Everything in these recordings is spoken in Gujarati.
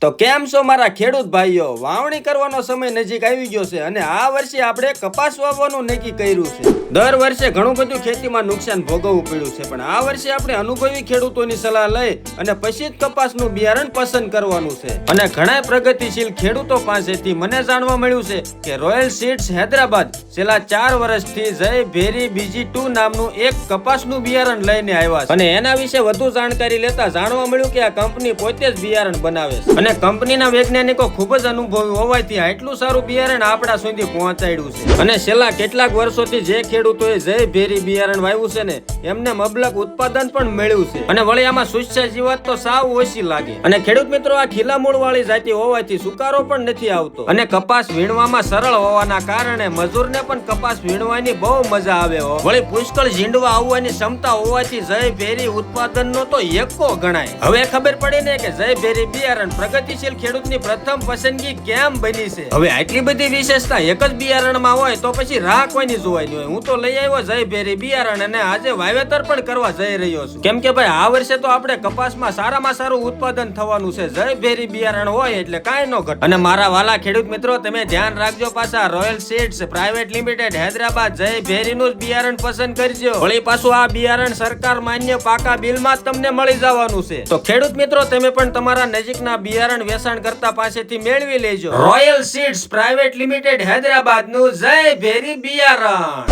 તો કેમ છો મારા ખેડૂત ભાઈઓ? વાવણી કરવાનો સમય નજીક આવી ગયો છે અને આ વર્ષે આપણે કપાસ વાવવાનું નક્કી કર્યું છે. દર વર્ષે ઘણું બધું ખેતીમાં નુકસાન ભોગવવું પડ્યું છે, પણ આ વર્ષે આપણે અનુભવી ખેડૂતોની સલાહ લઈ અને પછી જ કપાસનું બિયારણ પસંદ કરવાનું છે. અને ઘણા પ્રગતિશીલ ખેડૂતો પાસેથી મને જાણવા મળ્યું છે કે રોયલ સીડ્સ હૈદરાબાદ છેલ્લા 4 વર્ષથી જય ભેરી BG2 નામનું એક કપાસનું બિયારણ લઈને આવ્યા છે. અને એના વિશે વધુ જાણકારી લેતા જાણવા મળ્યું કે આ કંપની પોતે જ બિયારણ બનાવે છે અને કંપનીના વૈજ્ઞાનિકો ખૂબ જ અનુભવી હોવાથી આટલું સારું બિયારણ આપણા સુધી પહોંચાડ્યું છે. અને છેલ્લા કેટલાક વર્ષોથી જે ખેડૂતોએ જય ભેરી બિયારણ વાવ્યું છે ને એમને મબલક ઉત્પાદન પણ મળ્યું છે. અને વળી આમાં સુસ્ય જીવાત તો સાવ ઓછી લાગે. અને ખેડૂત મિત્રો, આ ખીલા મૂળ વાળી જાતિ હોવાથી સુકારો પણ નથી આવતો અને કપાસ વીણવામાં સરળ હોવાના કારણે મજૂરને પણ કપાસ વીણવાની બહુ મજા આવે હો. વળી પુષ્કળ ઝીંડવા આવવાની ક્ષમતા હોવાથી જય ભેરી ઉત્પાદનનો તો એકો ગણાય. હવે ખબર પડે ને કે જય ભેરી બિયારણ પ્રગતિશીલ ખેડૂતની પ્રથમ પસંદગી કેમ બની છે. હવે આટલી બધી વિશેષતા એક જ બિયારણમાં હોય તો પછી રાહ કોઈની જોવાની હોય. હું તો લઈ આવ્યો જય ભેરી બિયારણ અને આજે વાવેતર પણ કરવા જઈ રહ્યો છું. કેમ કે ભાઈ આ વર્ષે તો આપણે કપાસમાં સારામાં સારું ઉત્પાદન થવાનું છે. જય ભેરી બિયારણ હોય એટલે કાંઈ ન ઘટે. અને મારા વાલા ખેડૂત મિત્રો, તમે ધ્યાન રાખજો, પાછા royal seeds private limited Hyderabad જય ભેરીનું જ બિયારણ પસંદ કરજો. વળી પાછું આ બિયારણ સરકાર માન્ય પાકા બિલમાં જ તમને મળી જવાનું છે. તો ખેડૂત મિત્રો, તમે પણ તમારા નજીકના બિયારણ વેચાણ કરતા પાસેથી મેળવી લેજો royal seeds private limited Hyderabad નું જય ભેરી બિયારણ.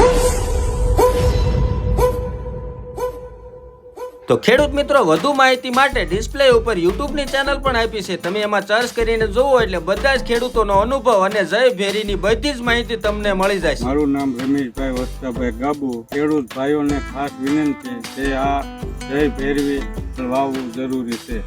તો ખેડૂત મિત્રો, વધુ માહિતી માટે ડિસ્પ્લે ઉપર YouTube ની ચેનલ પણ આપી છે, તમે એમાં સર્ચ કરીને જોવો એટલે બધા જ ખેડૂતોનો અનુભવ અને જય ભેરીની બધી જ માહિતી તમને મળી જશે. મારું નામ રમેશભાઈ વસ્ત્રાભાઈ ગાબુ. ખેડૂત ભાઈઓને ખાસ વિનંતી છે, આ જય ભેરવી વાવવું જરૂરી છે.